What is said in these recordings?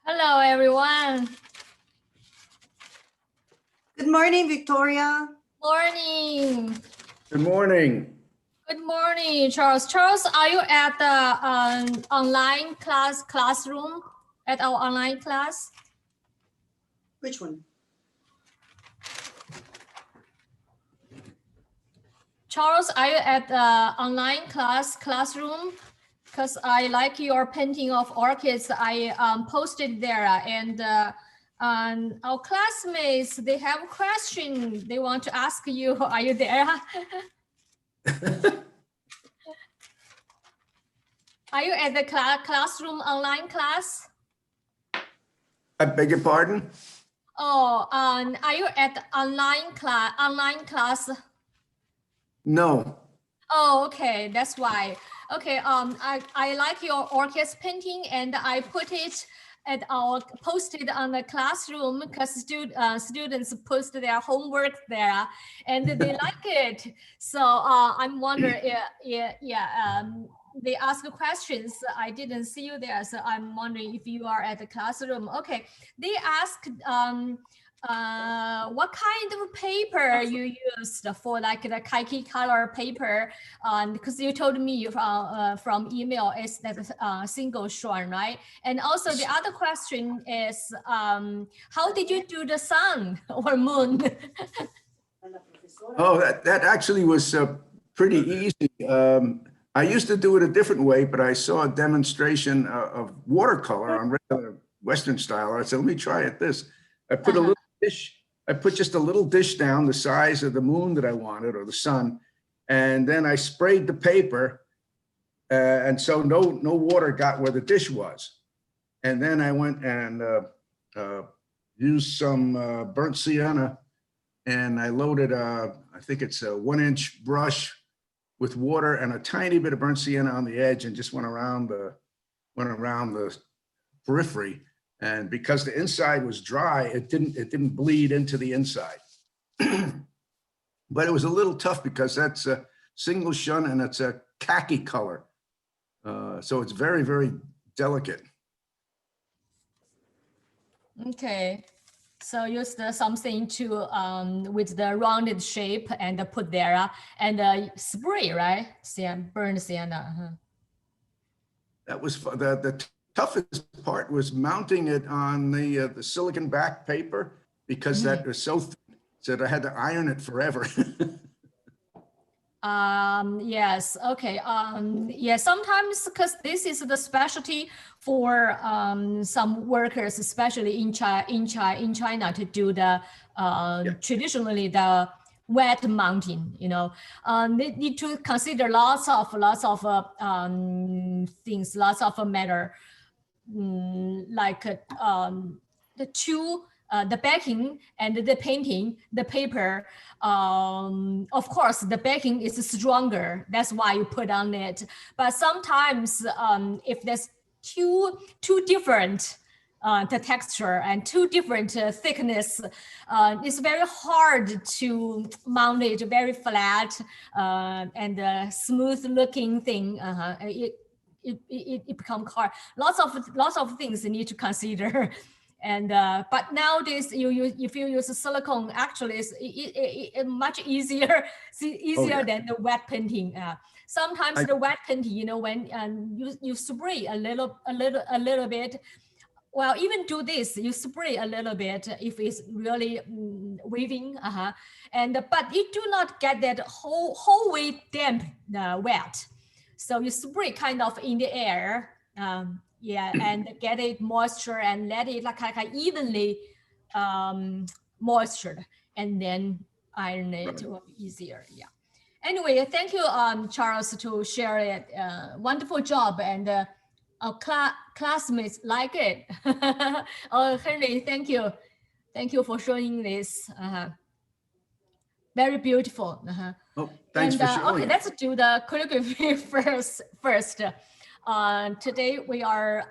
Hello, everyone. Good morning, Victoria. Morning. Good morning. Good morning, Charles. Charles, are you at the online classroom? At our online class? Which one? Charles, are you at the online classroom? Because I like your painting of orchids. I posted there, and our classmates, they have a question they want to ask you. Are you there? Are you at the classroom online class? I beg your pardon? Oh, are you at the online class? No. Oh, okay, that's why. Okay, I like your orchids painting, and I put it at posted on the classroom because students post their homework there, and they like it. So I'm wondering, they ask questions. I didn't see you there, so I'm wondering if you are at the classroom. Okay, they asked what kind of paper you used for like the khaki color paper, because you told me from email is that single strand, right? And also the other question is how did you do the sun or moon? Oh, that actually was pretty easy. I used to do it a different way, but I saw a demonstration of watercolor on regular Western style. I said, let me try it this. I put a little dish, I put just a little dish down the size of the moon that I wanted, or the sun, and then I sprayed the paper, and so no water got where the dish was. And then I went and used some burnt sienna, and I loaded I think it's a 1-inch brush with water and a tiny bit of burnt sienna on the edge, and just went around the periphery. And because the inside was dry, it didn't bleed into the inside. But it was a little tough because that's a single shun and it's a khaki color. So it's very, very delicate. Okay, so use something to with the rounded shape and put there and spray, right? Burn sienna. That was the toughest part, was mounting it on the silicon back paper, because that was so thin, so I had to iron it forever. Yes, okay. Yeah, sometimes because this is the specialty for some workers, especially in China, to do the traditionally the wet mounting. You know, they need to consider lots of things, lots of matter, like the backing and the painting, the paper. Of course, the backing is stronger. That's why you put on it. But sometimes if there's too different the texture and too different thickness, it's very hard to mount it very flat and smooth looking thing. It becomes hard. Lots of things you need to consider. And but nowadays, if you use silicone, actually it's much easier than the wet painting. Sometimes the wet painting, you know, when you spray a little bit. Well, even do this, you spray a little bit if it's really waving, and but you do not get that whole way damp, wet. So you spray kind of in the air, yeah, and get it moisture and let it like evenly moistured, and then iron it will be easier. Yeah. Anyway, thank you, Charles, to share it. Wonderful job, and our classmates like it. Oh, Henry, thank you for showing this. Very beautiful. Oh, thanks for showing. Okay, let's do the calligraphy first. Today we are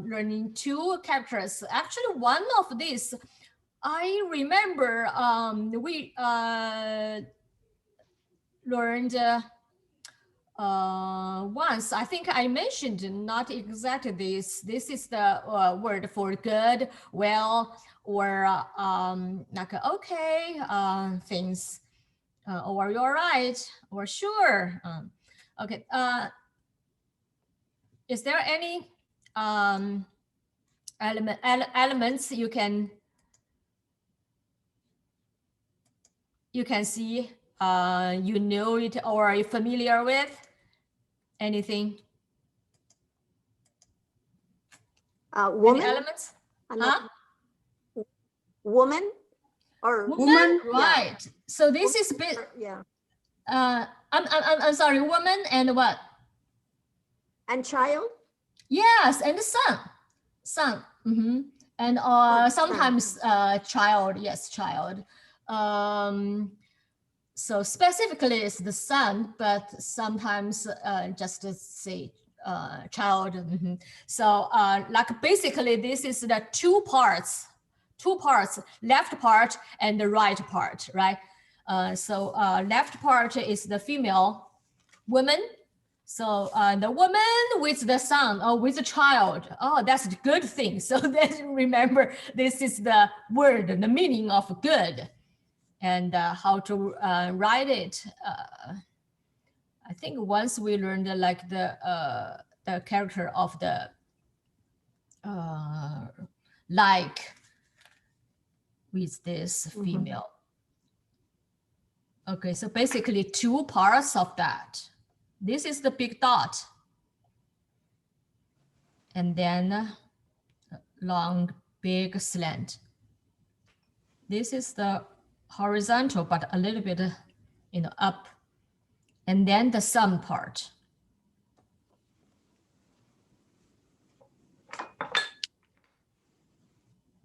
learning 2 characters. Actually, one of these, I remember we learned once I think I mentioned not exactly this. This is the word for good, well, or like okay things, or you're right, or sure. Okay. Is there any elements you can see? You know it or are you familiar with? Anything? Any Woman, elements? ano, Huh? woman or Woman, Woman, right? So this is yeah, I'm sorry, woman and what? and child. Yes, and the son. And son. sometimes child, yes, child. So specifically it's the son, but sometimes just to say child. So like basically this is the two parts, left part and the right part, right? So left part is the female woman. So the woman with the son or with the child, oh, that's a good thing. So then remember, this is the word, the meaning of good, and how to write it. I think once we learned like the character of the like with this female. Okay, so basically two parts of that. This is the big dot. And then long, big slant. This is the horizontal, but a little bit, up. And then the sum part.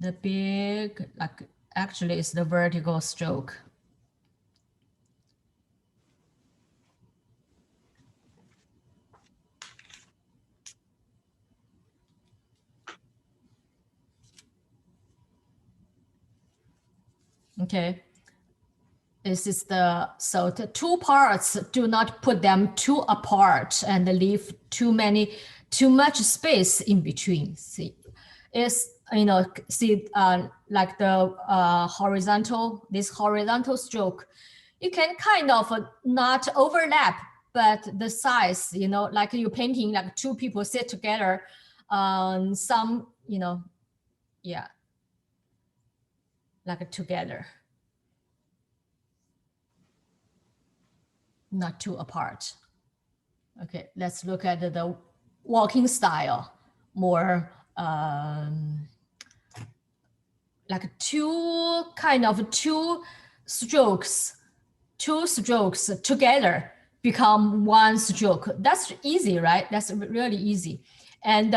The big, like actually it's the vertical stroke. Okay. This is so the two parts, do not put them too apart and leave too much space in between. See, it's, see, like the this horizontal stroke, you can kind of not overlap, but the size, like you're painting like two people sit together, some, yeah, like together. Not too apart. Okay, let's look at the walking style, more like two strokes together become one stroke. That's easy, right? That's really easy. And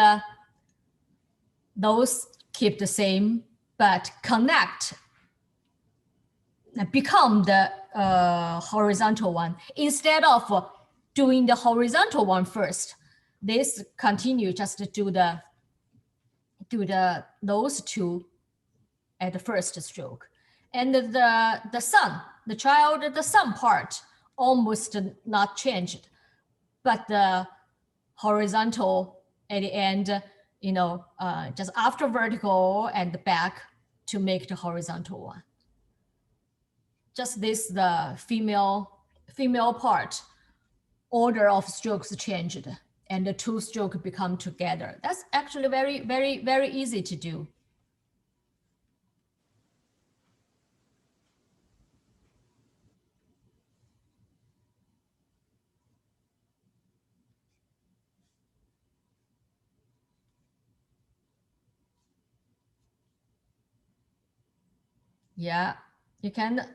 those keep the same, but connect, become the horizontal one. Instead of doing the horizontal one first, this continue just to do those two at the first stroke. And the son, the child, the son part almost not changed, but the horizontal at the end, just after vertical and back to make the horizontal one. Just this, the female part, order of strokes changed and the two strokes become together. That's actually very, very, very easy to do. Yeah, you can,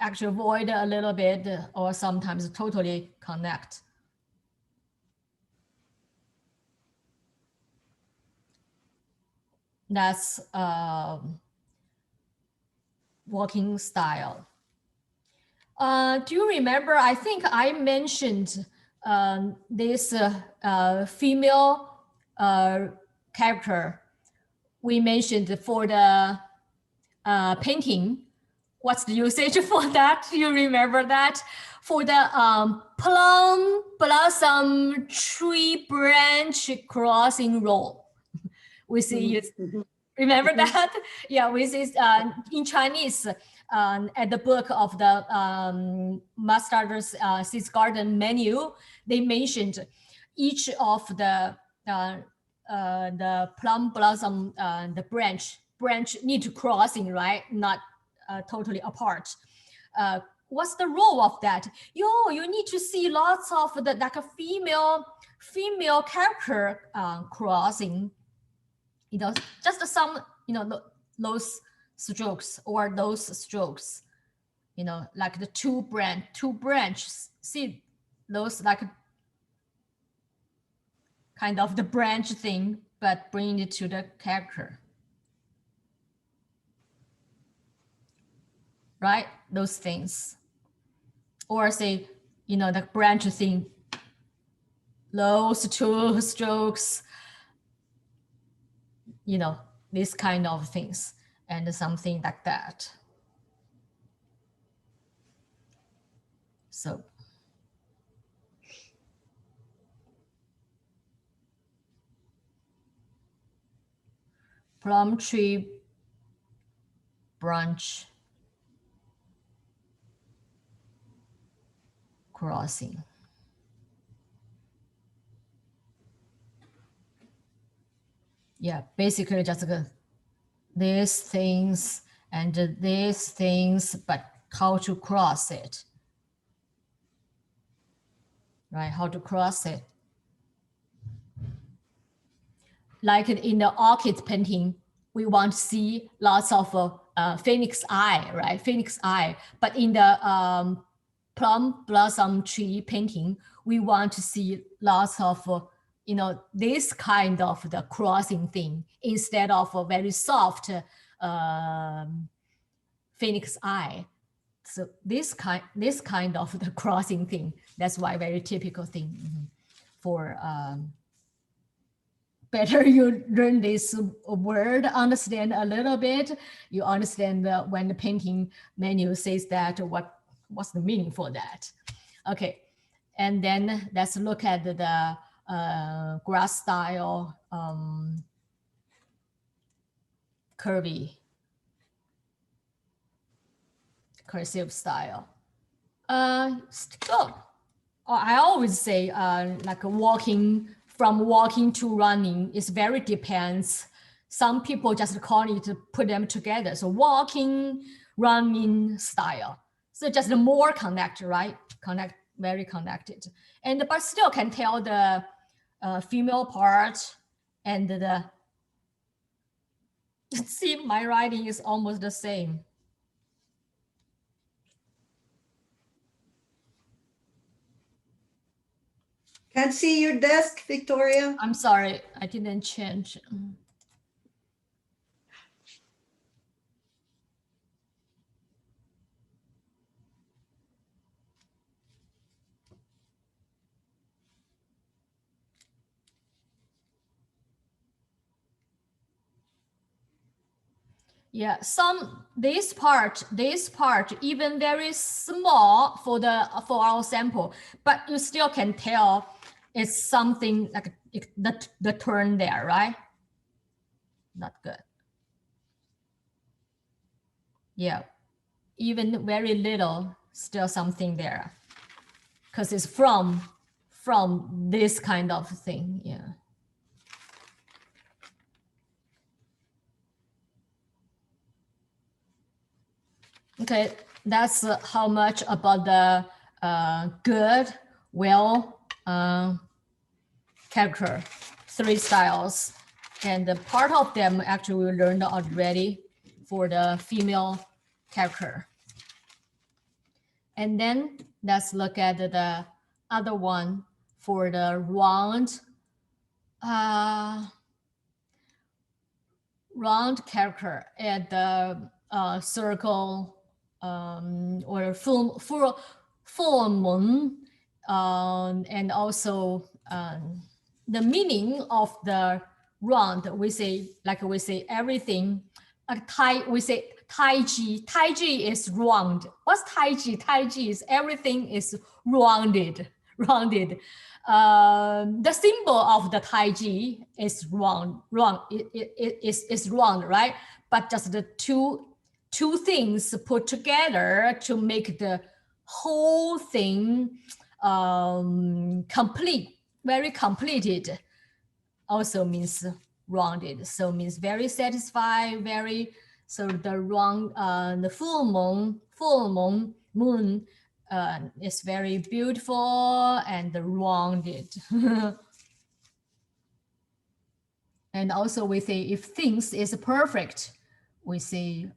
actually avoid a little bit or sometimes totally connect. That's walking style. Do you remember, I think I mentioned this female character we mentioned for the painting what's the usage for that? You remember that? For the plum blossom tree branch crossing roll. We see, remember that? Yeah, we see in Chinese, at the book of the Master's Seeds Garden menu, they mentioned each of the plum blossom, the branch need to crossing, right? Not totally apart. What's the role of that? You need to see lots of the like a female character crossing. You know, just some, you know, those strokes or those strokes. You know, like the two branches. See those like kind of the branch thing, but bring it to the character. Right? Those things. Or say, you know, the branch thing, those two strokes, you know, these kind of things and something like that. So. Plum tree branch crossing. Yeah, basically just these things and these things, but how to cross it, right? How to cross it. Like in the orchid painting, we want to see lots of phoenix eye, right? Phoenix eye. But in the plum blossom tree painting, we want to see lots of, you know, this kind of the crossing thing instead of a very soft phoenix eye. So this kind of the crossing thing, that's why very typical thing for better you learn this word, understand a little bit, you understand when the painting menu says that, what's the meaning for that. Okay, and then let's look at the grass style cursive style. Still, I always say like from walking to running, it very depends. Some people just call it to put them together. So walking, running style. So just more connected, right? Very connected. And but still can tell the female part and the, see, my writing is almost the same. Can't see your desk, Victoria. I'm sorry, I didn't change. Yeah, this part even very small for our sample, but you still can tell it's something like the turn there, right? Not good. Yeah, even very little, still something there, because it's from this kind of thing. Yeah. Okay, that's how much about the good, well character, 3 styles. And the part of them actually we learned already for the female character. And then let's look at the other one for the round character at the circle or full moon, and also the meaning of the round. We say everything, we say Taiji. Taiji is round. What's Taiji? Taiji is everything is rounded. Rounded. The symbol of the Taiji is round. Is round, right? But just the two things put together to make the whole thing complete, very completed, also means rounded. So means very satisfied, very, so the round, the full moon is very beautiful and rounded. And also we say if things is perfect, we say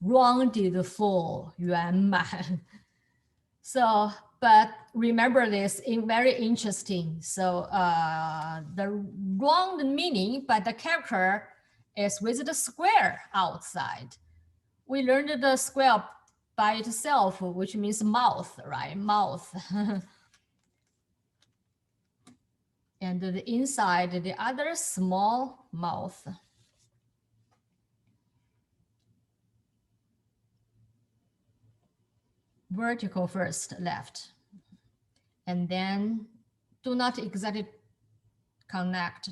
rounded full, 圆满. So, but remember this in very interesting. So the round meaning, but the character is with the square outside. We learned the square by itself, which means mouth, right? Mouth. And the inside, the other small mouth. Vertical first, left. And then do not exactly connect.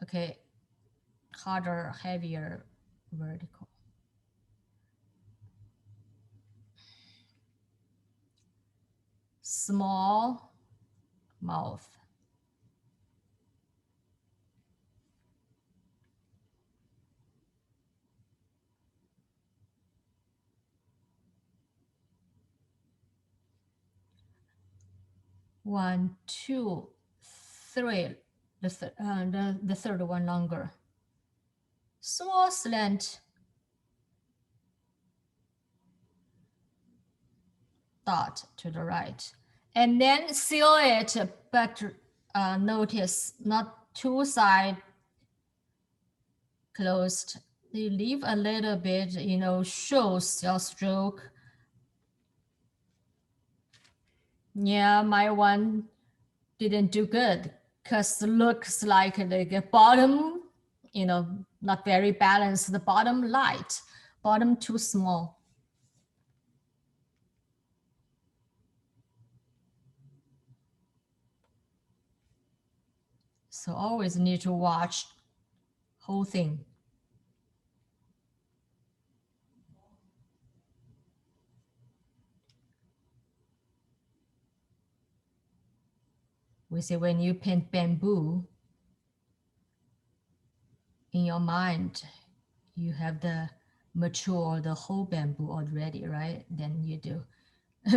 Okay, harder, heavier, vertical. Small mouth. One, two, three. The third one longer. Small slant dot to the right. And then seal it, but notice not two sides closed. You leave a little bit, shows your stroke. Yeah, my one didn't do good because looks like the bottom, not very balanced. The bottom light, bottom too small. So always need to watch whole thing. We say when you paint bamboo, in your mind, you have the mature, the whole bamboo already, right? Then you do,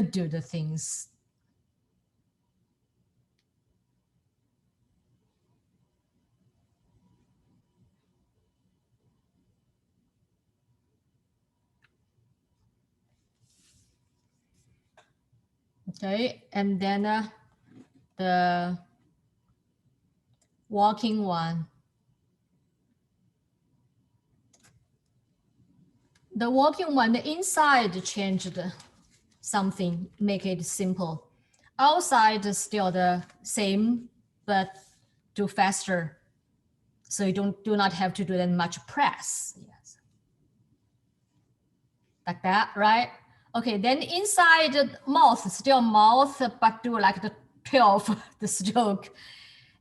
do the things. Okay, and then the walking one. The walking one, the inside changed something, make it simple. Outside is still the same, but do faster. So you do not have to do that much press. Yes. Like that, right? Okay, then inside the mouth, still mouth, but do like the 12, the stroke.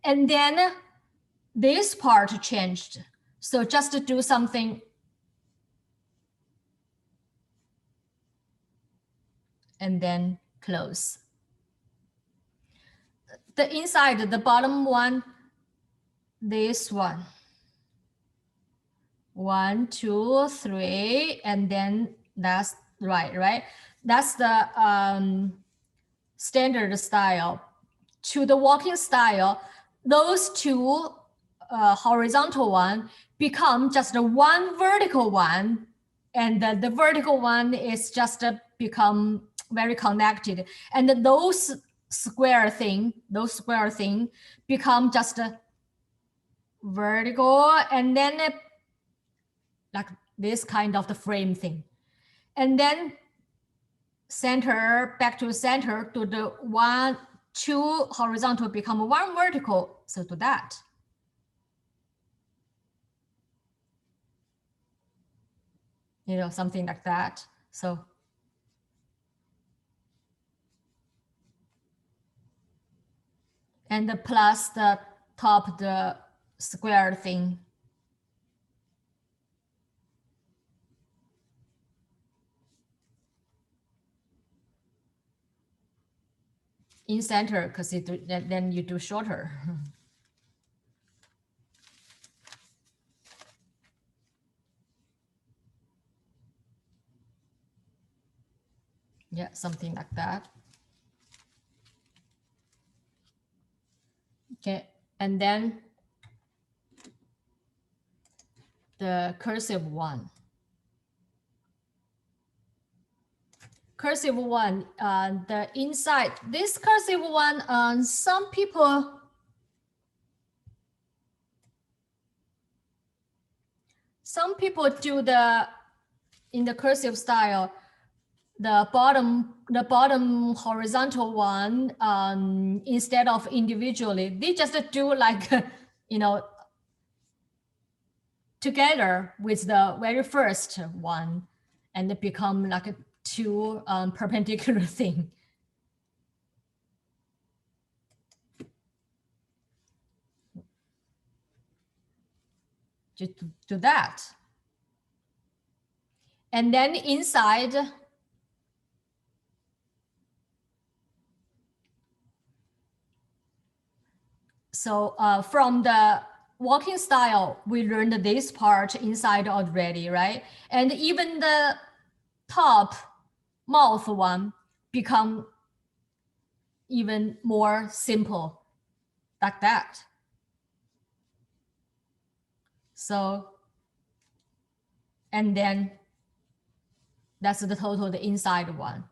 And then this part changed. So just to do something. And then close. The inside, the bottom one, this one. 1, 2, 3, and then that's right? That's the standard style. To the walking style, those two horizontal one become just one vertical one, and the vertical one is just become very connected, and those square thing become just a vertical, and then like this kind of the frame thing, and then center back to center to the 1, 2 horizontal become 1 vertical. So do that. you know, something like that. So, and plus the top, the square thing. In center, because then you do shorter. Yeah, something like that. Okay, and then the cursive one. Cursive one, the inside, this cursive one, some people do the, in the cursive style, the bottom horizontal one, instead of individually, they just do like, you know, together with the very first one, and it become like a two perpendicular thing. Just do that. And then inside, so from the walking style, we learned this part inside already, right? And even the top mouth one become even more simple, like that. So, and then that's the total, the inside one.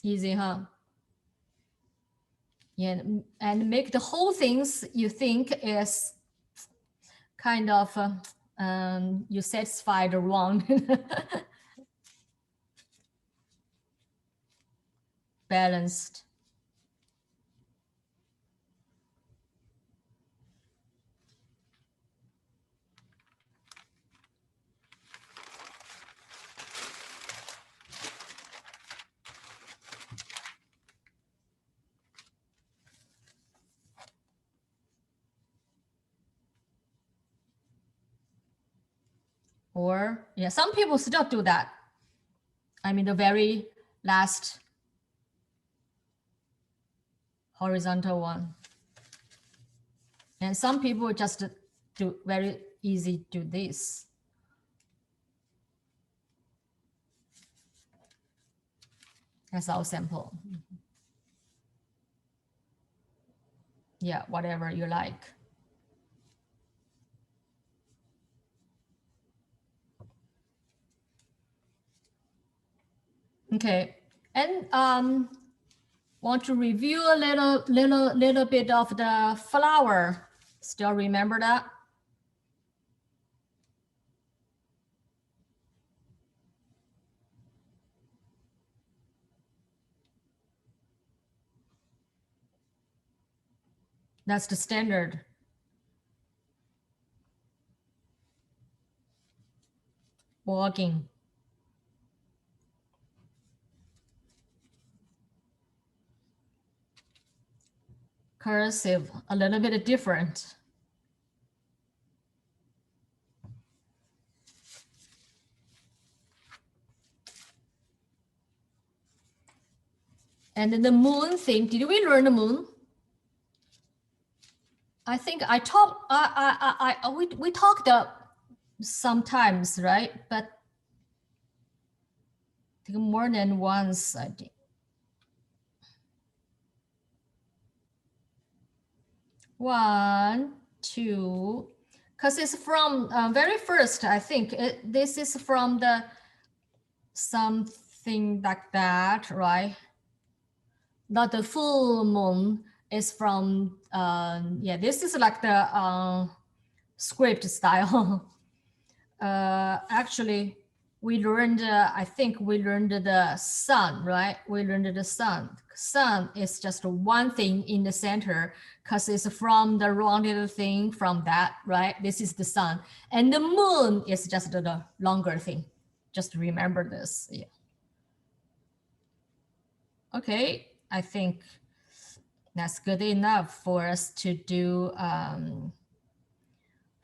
Easy, huh? Yeah, and make the whole things you think is kind of you satisfied wrong. Balanced. Or yeah, some people still do that. I mean, the very last horizontal one. And some people just do very easy do this. That's our sample. Yeah, whatever you like. Okay, and want to review a little bit of the flower. Still remember that? That's the standard. Walking. Cursive, a little bit different. And then the moon thing, did we learn the moon? I think I talked, we talked sometimes, right? But I think more than once, I think. One, two, because it's from very first, I think this is from the something like that, right? Not the full moon is from, yeah, this is like the script style. Actually, we learned, I think we learned the sun, right? We learned the sun. Sun is just one thing in the center because it's from the rounded thing from that, right? This is the sun. And the moon is just the longer thing. Just remember this. Yeah. Okay, I think that's good enough for us to do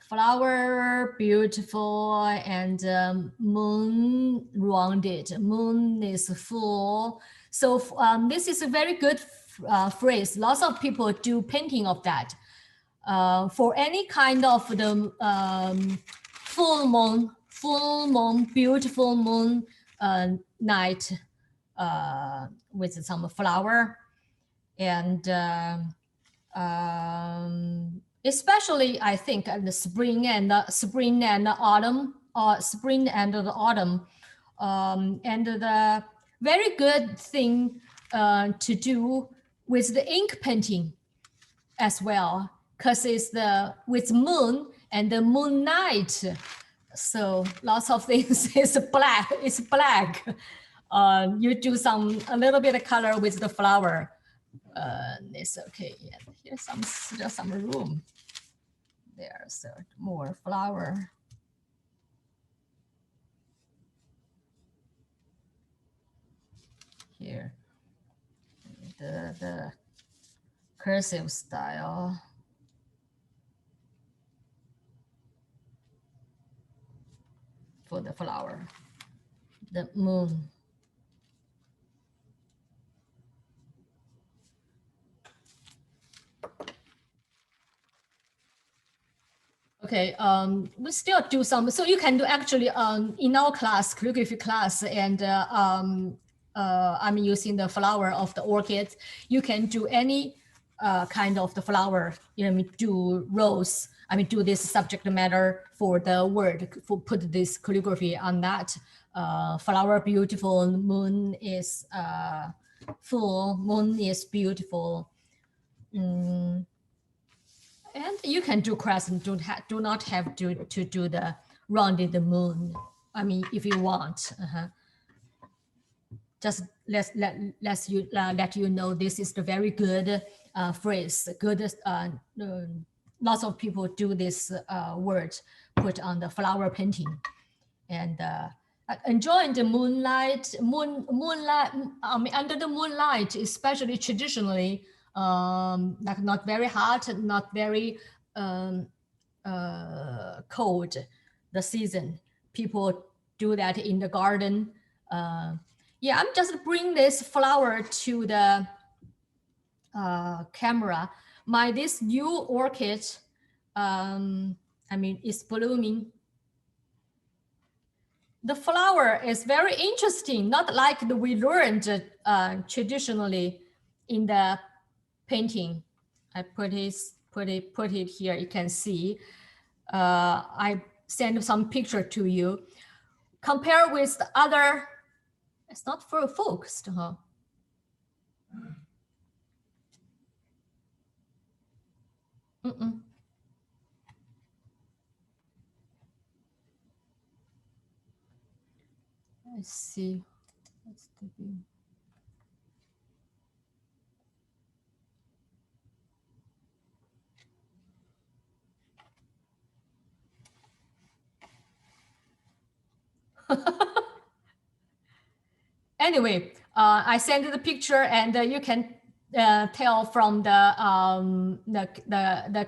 flower, beautiful, and moon rounded. Moon is full. So this is a very good phrase. Lots of people do painting of that. For any kind of the full moon, beautiful moon night with some flower, and especially I think the spring and autumn, spring and the autumn, and the very good thing to do with the ink painting as well, because it's the with moon and the moon night. So lots of things is black. It's black. You do a little bit of color with the flower. It's okay. Yeah, here's still some room there. So more flower. Here, the cursive style. For the flower, the moon. Okay, we still do some, so you can do actually in our class, calligraphy class, and I'm using the flower of the orchid. You can do any kind of the flower, you know, do rose, do this subject matter for the word, put this calligraphy on that. Flower beautiful, moon is full, moon is beautiful. And you can do crescent, do not have to do the rounded moon. If you want, just let you know this is the very good phrase. Good, lots of people do this word put on the flower painting, and enjoying the moonlight, under the moonlight, especially traditionally. Like not very hot, not very cold, the season. People do that in the garden. Yeah, I'm just bring this flower to the camera. This new orchid, it's blooming. The flower is very interesting, not like we learned traditionally in the painting. I put it here. You can see. I send some picture to you. Compare with the other. It's not for focused, huh? Let's see. What's the view? Anyway, I sent the picture, and you can tell from the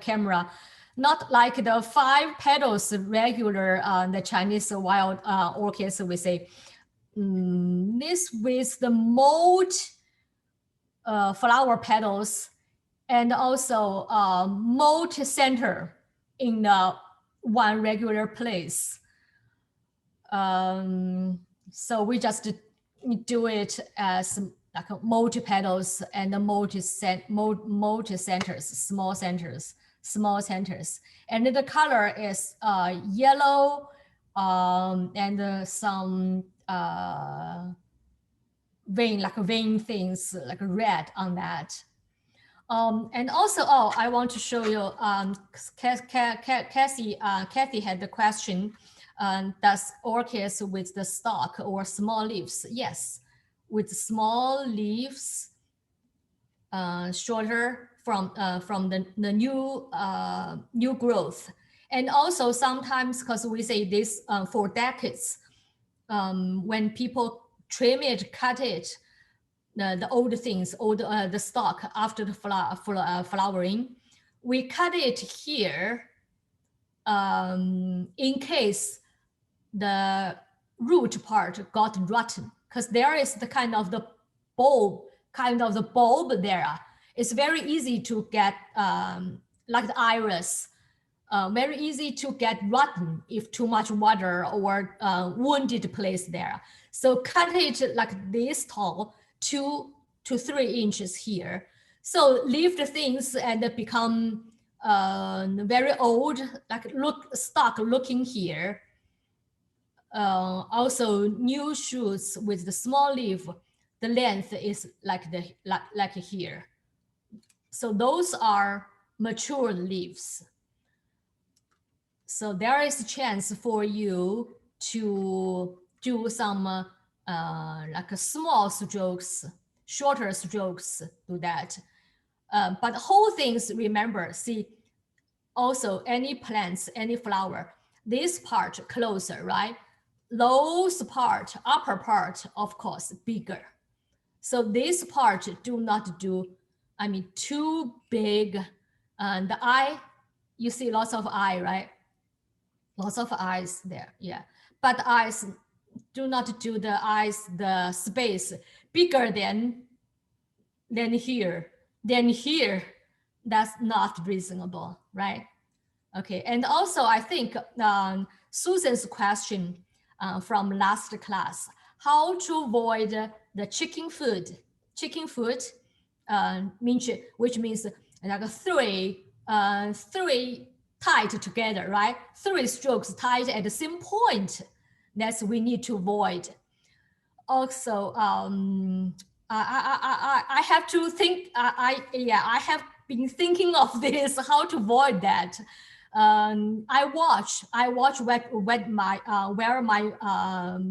camera, not like the 5 petals regular the Chinese wild orchids we say. This with the mold flower petals, and also mold center in one regular place. So we just do it as like multi petals and multi centers, small centers, and the color is yellow and some vein things like red on that. And also, oh, I want to show you, Kathy had the question, does orchids with the stalk or small leaves? Yes, with small leaves, shorter from the new growth. And also sometimes, because we say this for decades, when people trim it, cut it, the old things, the stalk after the flowering, we cut it here in case the root part got rotten, because there is the kind of the bulb there. It's very easy to get, like the iris, very easy to get rotten if too much water or wounded place there. So cut it like this tall, 2 to 3 inches here. So leave the things and become very old, like stock looking here. Also new shoots with the small leaf, the length is like here. So those are mature leaves. So there is a chance for you to do some like small strokes, shorter strokes, do that. But whole things, remember, see, also any plants, any flower, this part closer, right? Those part, upper part, of course, bigger. So this part do not do, I mean, too big. And the eye, you see lots of eye, right? Lots of eyes there, yeah. But eyes, do not do the eyes, the space bigger than here. Then here, that's not reasonable, right? Okay, and also I think Susan's question from last class, how to avoid the chicken foot, which means like three tied together, right? 3 strokes tied at the same point. That's we need to avoid. Also, I have to think. I have been thinking of this, how to avoid that. I watch where my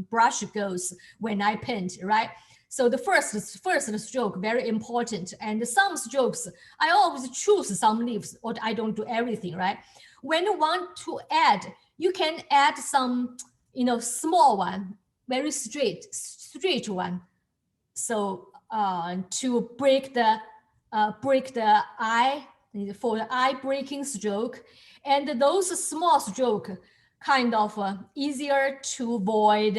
brush goes when I paint, right? So the first stroke, very important. And some strokes, I always choose some leaves, or I don't do everything, right? When you want to add, you can add some, small one, very straight one. So to break the eye, for the eye breaking stroke, and those small stroke kind of easier to avoid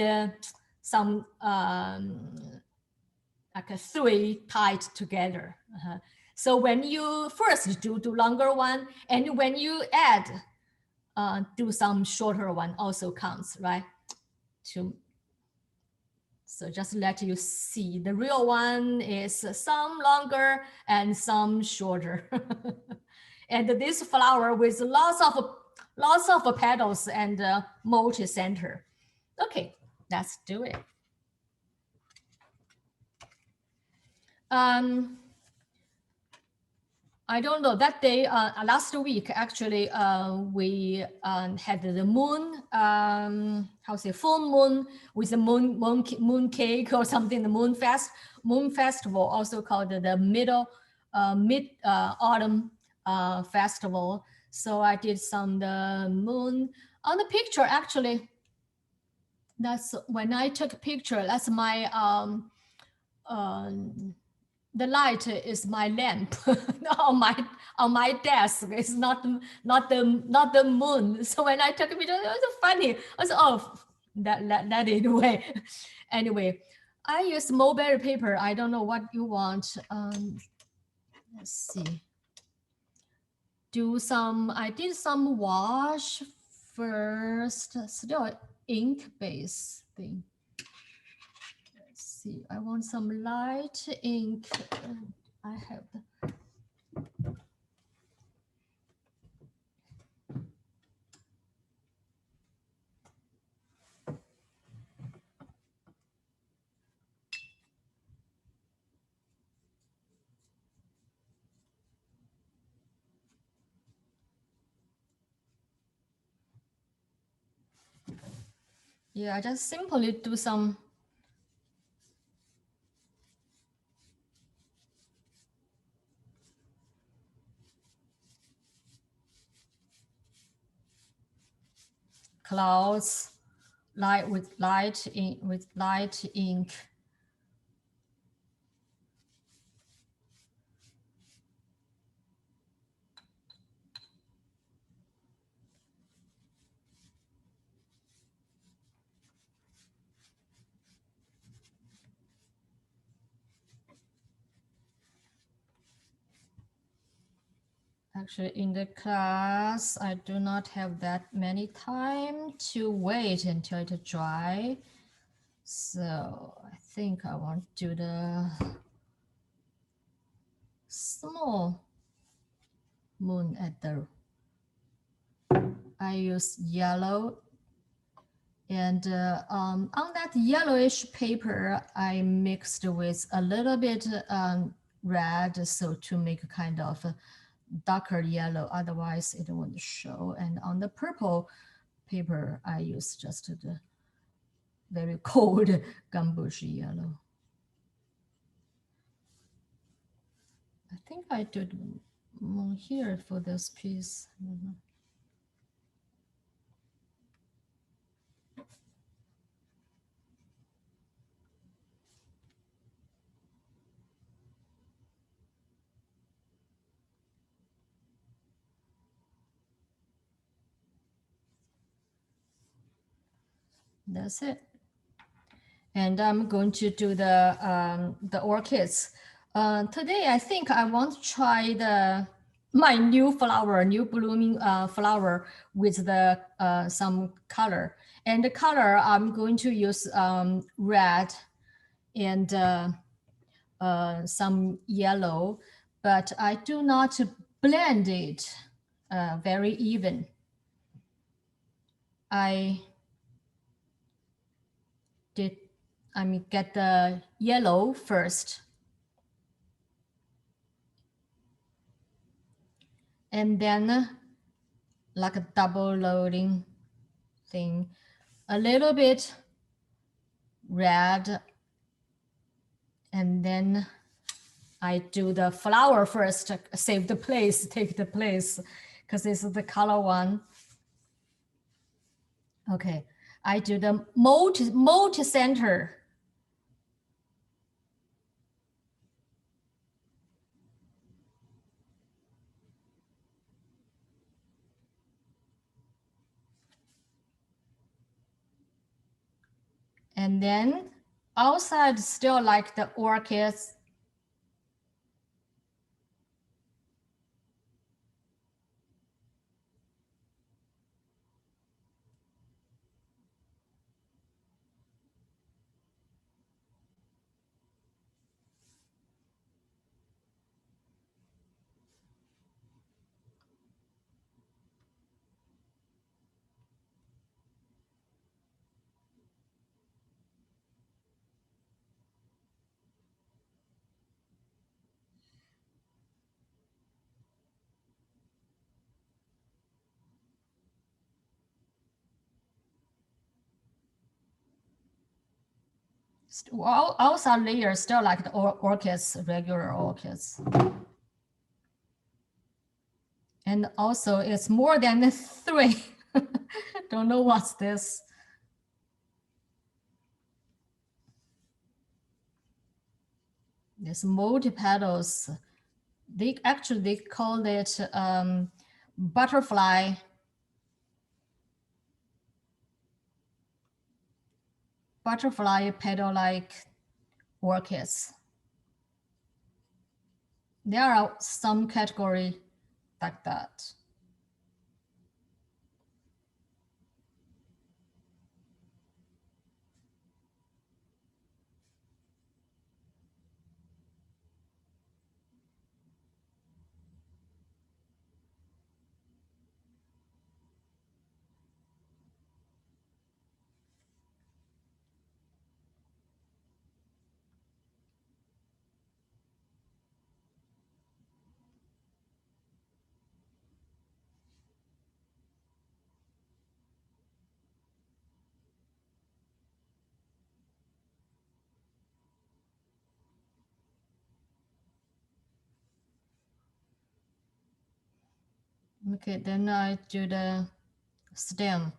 some like a 3 tied together. So when you first do longer one, and when you add, do some shorter one also counts, right? So just let you see, the real one is some longer and some shorter. And this flower with lots of petals and multi-center. Okay, let's do it. I don't know, that day, last week, actually, we had the moon, full moon with the moon cake or something, the moon festival, also called the mid autumn festival. So I did some the moon on the picture. Actually, that's when I took a picture. That's my the light is my lamp on my desk. It's not the moon. So when I took a picture, it was funny. I was, oh, that it away. Anyway, I use mulberry paper. I don't know what you want. Let's see. I did some wash first. Still ink base thing. See, I want some light ink. I have Yeah, just simply do some clouds, light with light in with light ink. Actually, in the class, I do not have that many time to wait until it dry. So I think I want to do the small moon at the, I use yellow. And on that yellowish paper, I mixed with a little bit red, so to make a kind of a darker yellow, otherwise it won't show. And on the purple paper, I use just the very cold gambush yellow. I think I did one here for this piece. That's it. And I'm going to do the orchids. Today, I think I want to try my new flower, new blooming flower with the some color. And the color I'm going to use red and some yellow, but I do not blend it very even. I get the yellow first. And then like a double loading thing, a little bit red. And then I do the flower first, save the place, take the place, because this is the color one. Okay, I do the mold center. And then outside still like the orchids. Outside layer still like the orchids, regular orchids. And also it's more than 3. Don't know what's this. This multi petals. They call it butterfly petal-like orchids. There are some category like that. Okay, then I do the stem.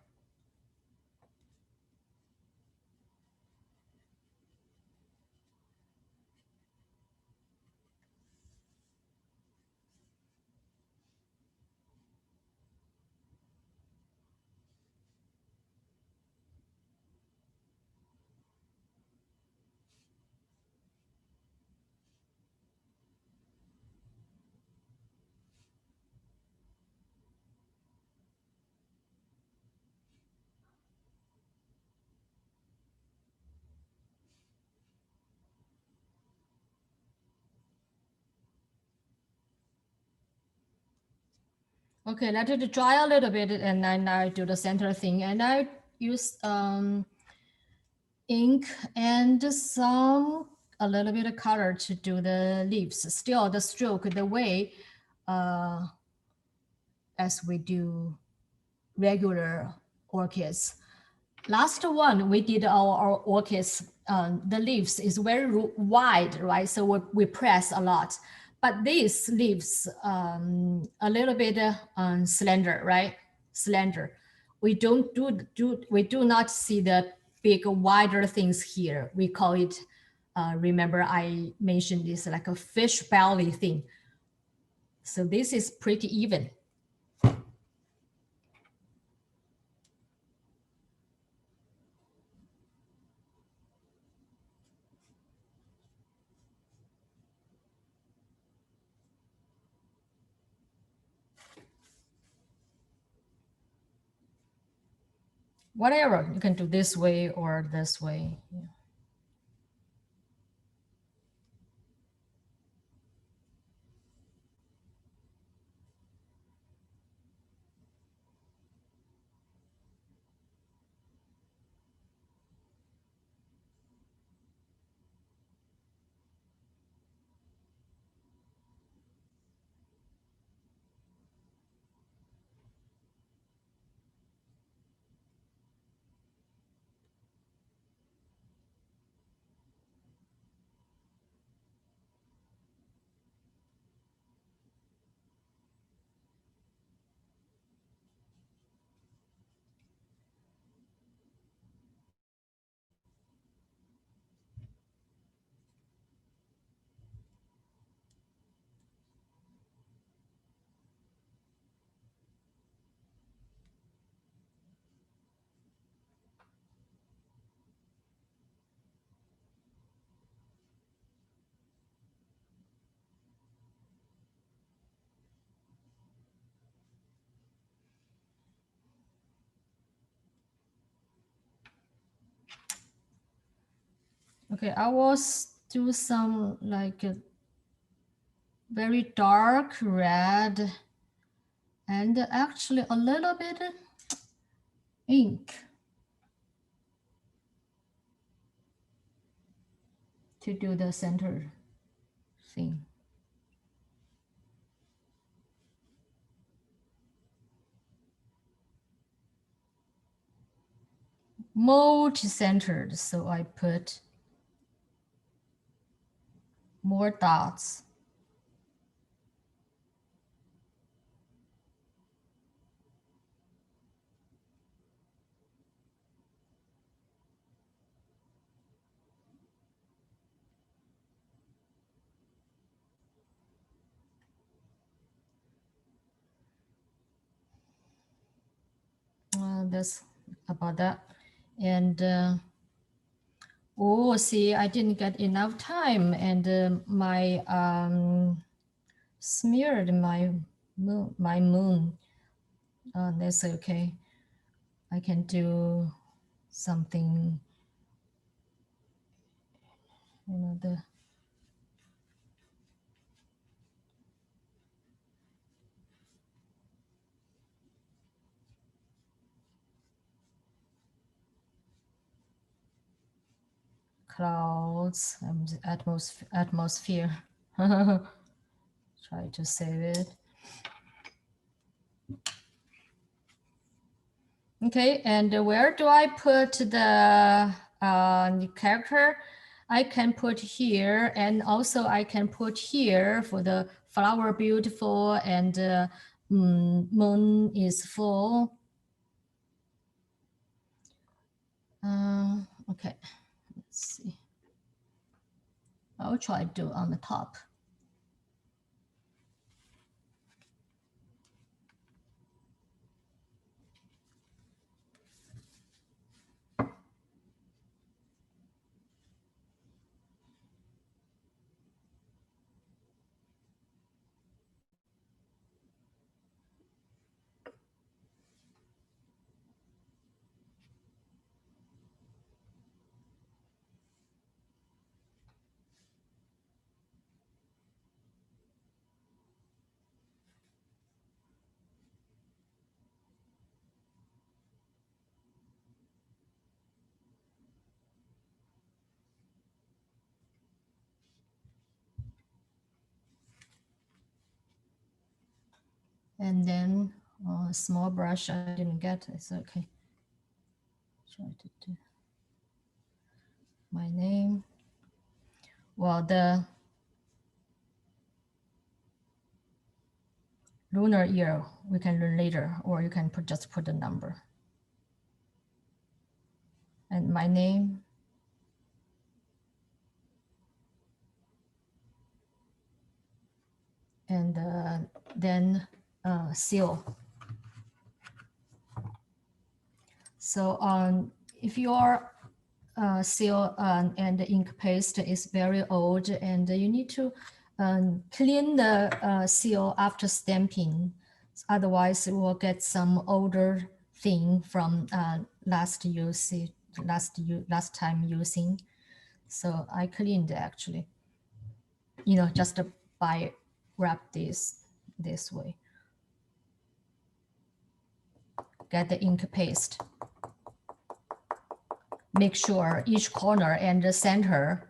Okay, let it dry a little bit and then I do the center thing. And I use ink and a little bit of color to do the leaves. Still the stroke, the way as we do regular orchids. Last one, we did our orchids, the leaves is very wide, right? So we press a lot. But these leaves, a little bit slender, right? Slender. We we do not see the big wider things here. We call it, remember I mentioned this like a fish belly thing. So this is pretty even. Whatever, you can do this way or this way. Yeah. Okay, I will do some like a very dark red and actually a little bit ink to do the center thing. Multi-centered, so I put more dots. That's about that. And oh, see, I didn't get enough time, and my smeared my moon. That's okay. I can do something, the clouds, atmosphere. Try to save it. Okay, and where do I put the character? I can put here, and also I can put here for the flower beautiful and Moon is full. Okay, let's see. I'll try to do on the top. And then small brush I didn't get, it's okay. Try to do my name. Well, the lunar year we can learn later, or you can just put the number. And my name. And then seal. So if your seal and the ink paste is very old, and you need to clean the seal after stamping, otherwise it will get some older thing from last time using. So I cleaned actually, just by wrap this way. Get the ink paste. Make sure each corner and the center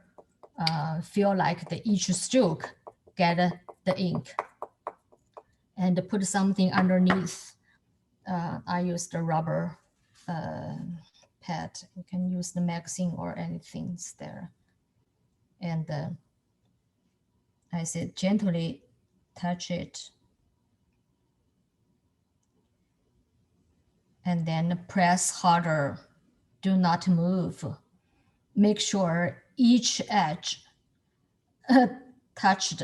feel like each stroke get the ink. And put something underneath. I use the rubber pad. You can use the magazine or anything there. And I said gently touch it. And then press harder. Do not move. Make sure each edge touched,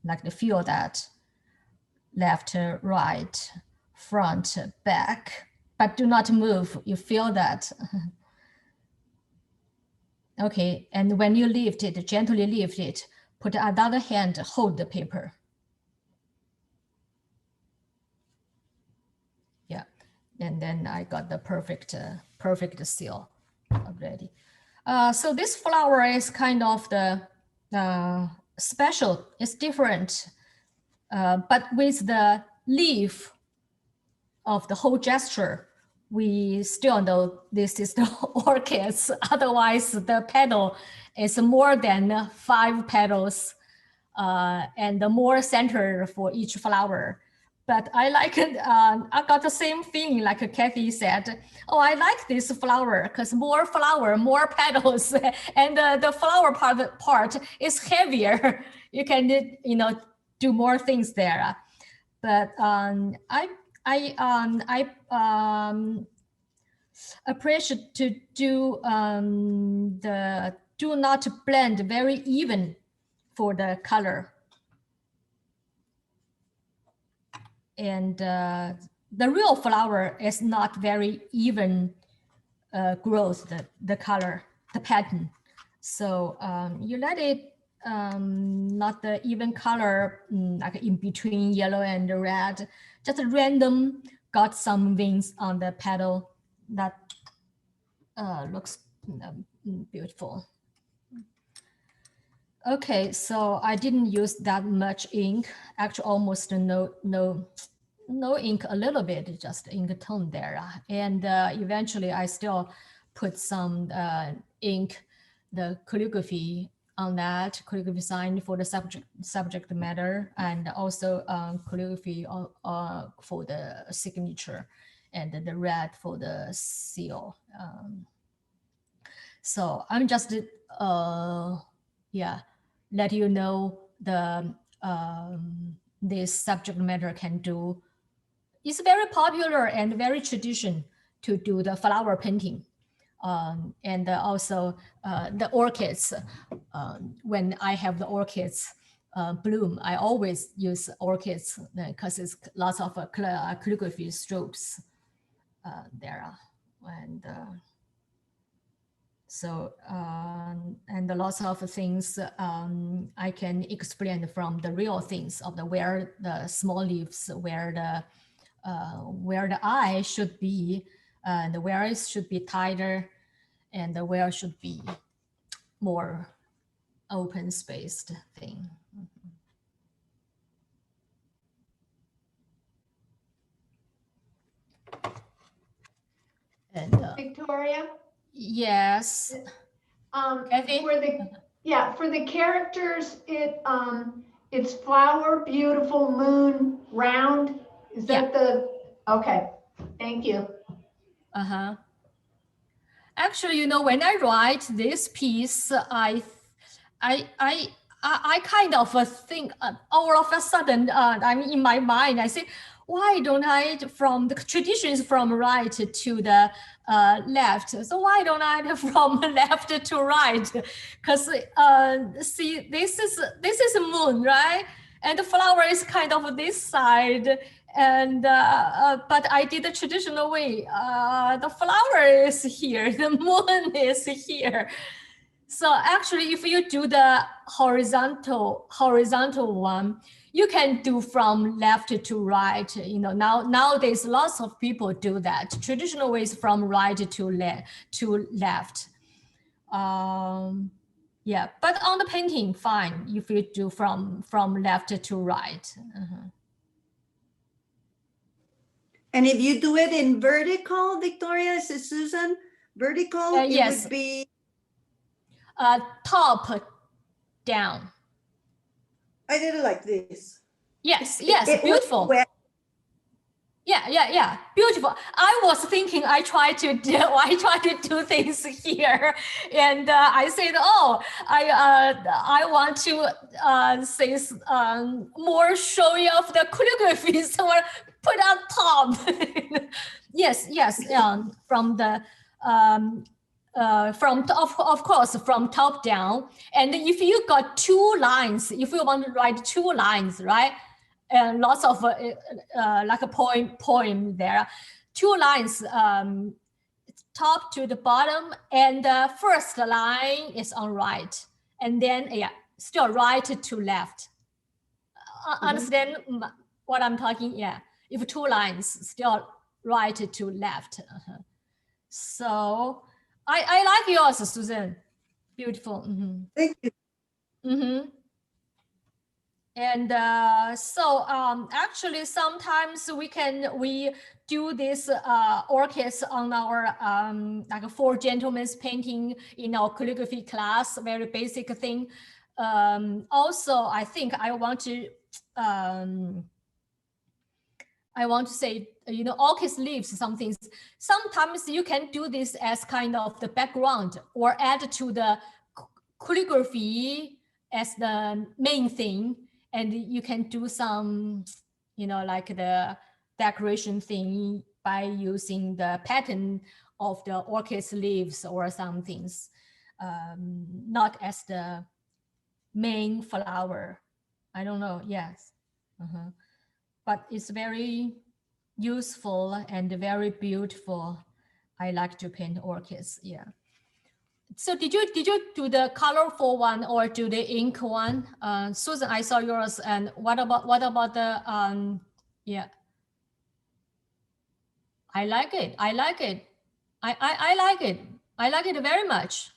like the feel that left, right, front, back, but do not move. You feel that. Okay, and when you lift it, gently lift it, put another hand, hold the paper. Yeah, and then I got the perfect seal already. So this flower is kind of the special, it's different, but with the leaf of the whole gesture, we still know this is the orchids. Otherwise, the petal is more than 5 petals and more center for each flower. But I like it. I got the same feeling like Kathy said. Oh, I like this flower because more flower, more petals, and the flower part is heavier. You can do more things there. But I appreciate to do do not blend very even for the color. And the real flower is not very even growth, the color, the pattern. So you let it not the even color, like in between yellow and red, just random, got some wings on the petal that looks beautiful. Okay, so I didn't use that much ink, actually almost no ink, a little bit, just ink tone there. And eventually I still put some ink, the calligraphy on that, calligraphy sign for the subject matter, and also calligraphy for the signature, and the red for the seal. So I'm just, yeah, let you know the this subject matter can do. It's very popular and very tradition to do the flower painting. And also the orchids. When I have the orchids bloom, I always use orchids because it's lots of calligraphy strokes there. And so, and lots of things I can explain from the real things of the where the small leaves, where the eye should be, and where it should be tighter, and where should be more open spaced thing. And Victoria? yes, Kathy? For the characters, it's flower, beautiful, moon, round. Is that okay, thank you. Uh-huh. Actually, you know, when I write this piece, I kind of think all of a sudden, I'm in my mind, I say, why don't I, from the traditions from right to the left? So why don't I from left to right? Because see, this is a moon, right? And the flower is kind of this side. And but I did the traditional way. The flower is here, the moon is here. So actually, if you do the horizontal one, you can do from left to right. You know, nowadays lots of people do that. Traditional ways from right to left. Yeah, but on the painting, fine. If you do from left to right. And if you do it in vertical, Victoria, says Susan, vertical, it yes. would be Top down. I did it like this. Yes, It beautiful. Yeah, beautiful. I was thinking I try to do things here, and I said, oh, I want to say more showing of the calligraphy, so I put on top. yes, from the of course from top down. And if you got two lines, if you want to write two lines, right? And lots of like a poem there, two lines, top to the bottom, and the first line is on right, and then still right to left. Understand what I'm talking? Yeah, if two lines, still right to left. So I like yours, Susan. Beautiful. Thank you. And so actually sometimes we do this orchids on our like a four gentlemen's painting in our calligraphy class, very basic thing. Also, I think I want to say, you know, orchid leaves some things. Sometimes you can do this as kind of the background or add to the calligraphy as the main thing. And you can do some, you know, like the decoration thing by using the pattern of the orchid leaves or some things, not as the main flower. I don't know, yes. But it's very useful and very beautiful. I like to paint orchids, yeah. So did you do the colorful one or do the ink one? Susan, I saw yours. And what about the yeah? I like it. I like it. I like it. I like it very much.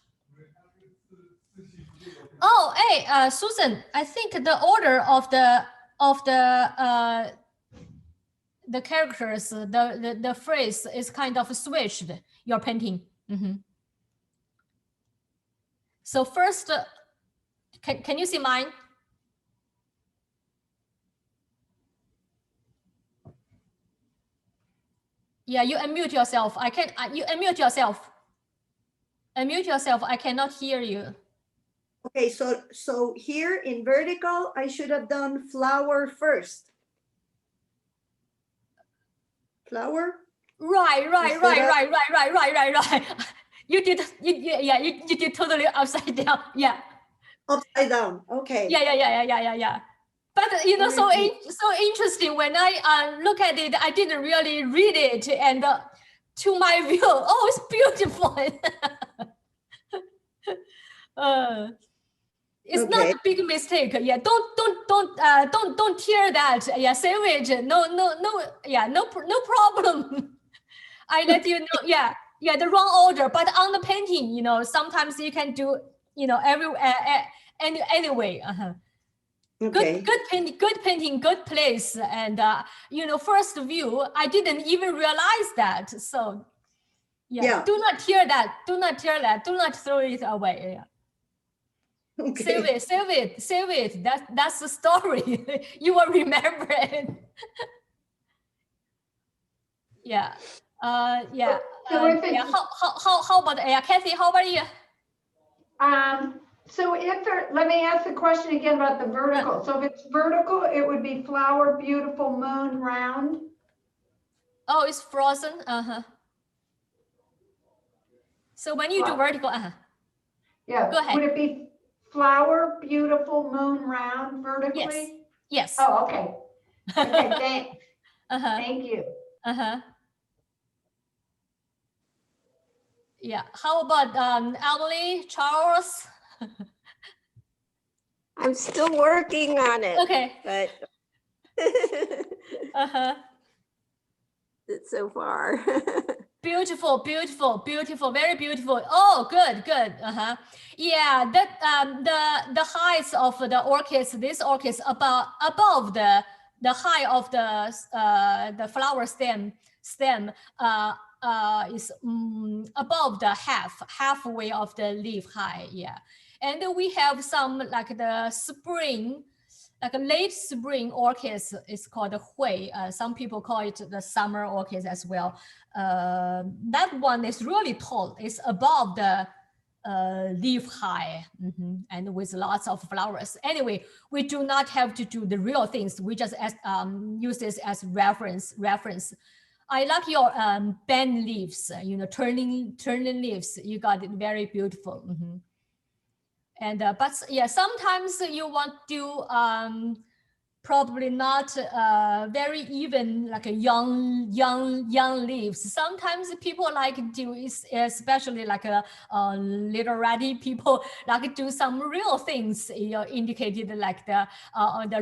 Oh, hey, Susan, I think the order of the characters, the phrase is kind of switched. Your painting. So first, can you see mine? Yeah, you unmute yourself. You unmute yourself. Unmute yourself. I cannot hear you. Okay, so here in vertical, I should have done flower first. Flower? Right. Instead of- You did, you did totally upside down. Yeah. Upside down, okay. Yeah. But so Origin. so interesting. When I look at it, I didn't really read it, and to my view, oh, it's beautiful. It's not Okay. a big mistake. Yeah, don't tear that. Yeah, save it. No. Yeah, no problem. I let you know. Yeah, the wrong order. But on the painting, sometimes you can do, anyway. Okay. Good painting, good place. And first view, I didn't even realize that. So Yeah. do not tear that. Do not throw it away. Yeah. Okay. Save it. That's the story. You will remember it. Yeah. Yeah. So if it- Yeah. How about Kathy? How about you? So let me ask the question again about the vertical. So if it's vertical, it would be flower, beautiful, moon, round. Oh, it's frozen. So when you do vertical, Yeah. Go ahead. Would it be flower, beautiful, moon, round, vertically? Yes. Oh, okay. Okay, thanks. Thank you. Yeah. How about Emily, Charles? I'm still working on it. Okay. But so far. Beautiful, very beautiful. Oh, good. Yeah, that the heights of the orchids, this orchids above the height of the flower stem is above the halfway of the leaf high. Yeah, and we have some like the spring. Like a late spring orchids is called the hui. Some people call it the summer orchids as well. That one is really tall. It's above the leaf high, and with lots of flowers. Anyway, we do not have to do the real things. We just use this as reference. I like your bend leaves. Turning leaves. You got it very beautiful. And but yeah, sometimes you want to probably not very even, like a young leaves. Sometimes people like to, especially like literary people, like to do some real things. Indicated like the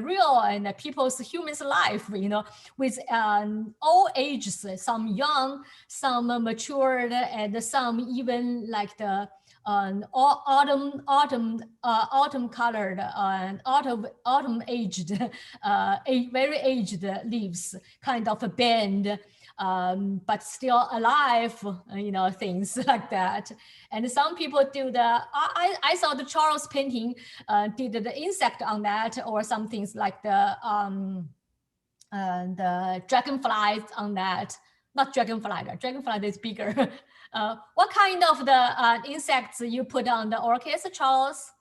real and the people's humans life. With all ages, some young, some matured, and some even like the autumn colored and autumn aged, very aged leaves, kind of a bend, but still alive, things like that. And some people do I saw the Charles painting, did the insect on that, or some things like the dragonflies on that. Not dragonfly, the dragonfly is bigger. What kind of the insects you put on the orchids, Charles?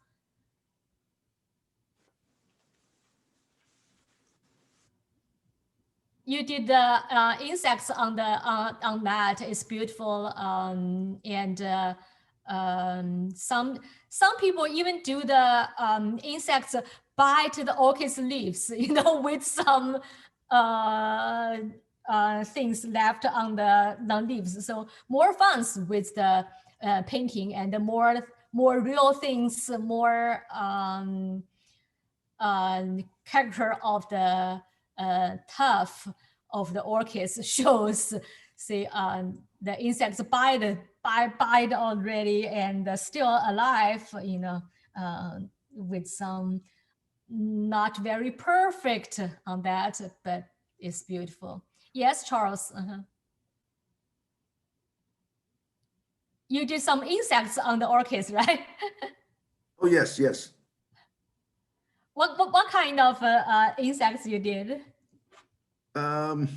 You did the insects on that. It's beautiful, and some people even do the insects bite the orchid's leaves, with some things left on the leaves. So more fun with the painting, and the more real things, more character of the tough of the orchids shows. See, the insects bite already and still alive, with some not very perfect on that, but it's beautiful. Yes, Charles. You did some insects on the orchids, right? Oh, yes. What kind of insects you did? I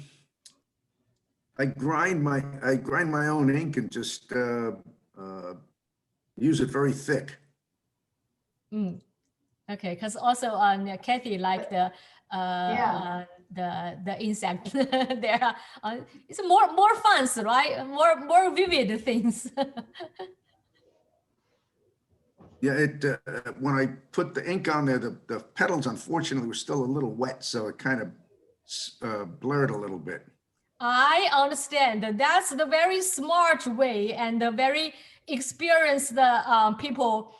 grind my own ink and just use it very thick. Mm. Okay, because also Kathy liked Yeah. the insect there. It's more fun, right? More vivid things. Yeah, when I put the ink on there, the petals unfortunately were still a little wet, so it kind of blurred a little bit. I understand. That's the very smart way, and the very experienced people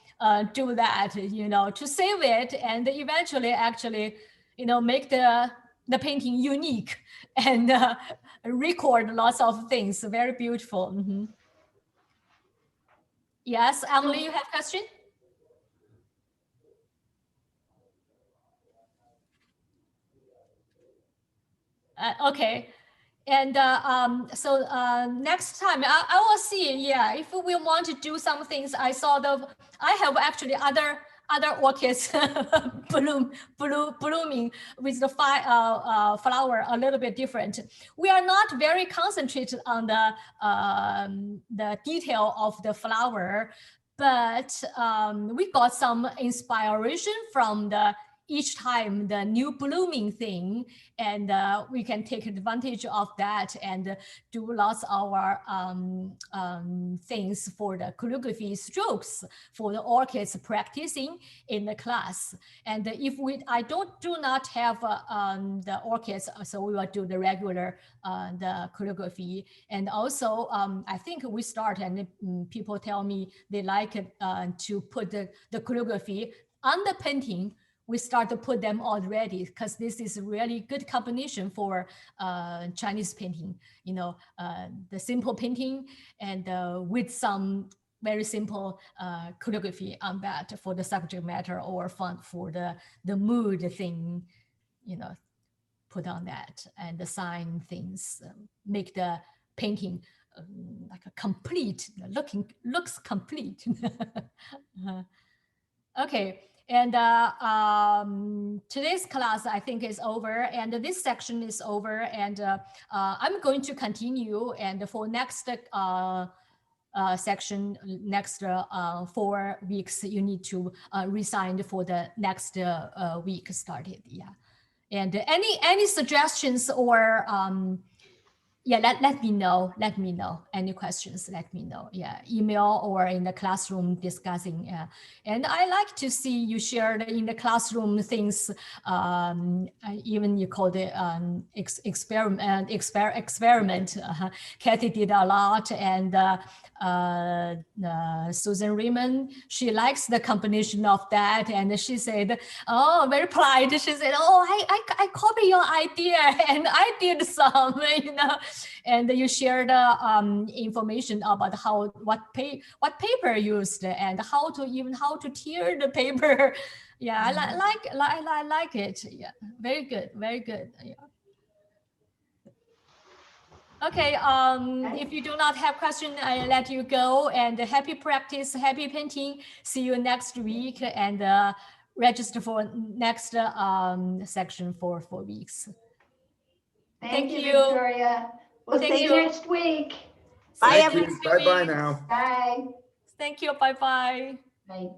do that, to save it and eventually actually, make the painting unique and record lots of things. Very beautiful. Mhm. Yes, Emily, you have a question? Okay. And so next time I will see, yeah, if we want to do some things. I have actually other orchids blooming with the flower a little bit different. We are not very concentrated on the detail of the flower, but we got some inspiration from each time the new blooming thing, and we can take advantage of that and do lots of our things for the calligraphy strokes for the orchids practicing in the class. And if I do not have the orchids, so we will do the regular the calligraphy. And also I think we start, and people tell me they like it, to put the calligraphy on the painting. We start to put them already, because this is a really good combination for Chinese painting, the simple painting and with some very simple calligraphy on that for the subject matter, or font for the mood thing, put on that, and the sign things, make the painting like a complete, looks complete. Okay. And today's class, I think, is over, and this section is over, and I'm going to continue. And for next section, next 4 weeks, you need to resign for the next week started. Yeah. And any suggestions or yeah, let me know. Let me know any questions. Let me know. Yeah, email or in the classroom discussing. Yeah, and I like to see you share in the classroom things. Even you call it experiment. Kathy did a lot, and Susan Raymond, she likes the combination of that, and she said, "Oh, very polite." She said, "Oh, I copy your idea, and I did some, And you shared information about what paper used, and how to tear the paper. Yeah, I like it. Yeah, very good, very good. Yeah. Okay, if you do not have question, I let you go, and happy practice, happy painting. See you next week, and register for next section for 4 weeks. Thank you, Victoria. We'll Thank see you you. next week. Bye, Thank everyone. you. Bye-bye now. Bye. Thank you. Bye-bye. Bye.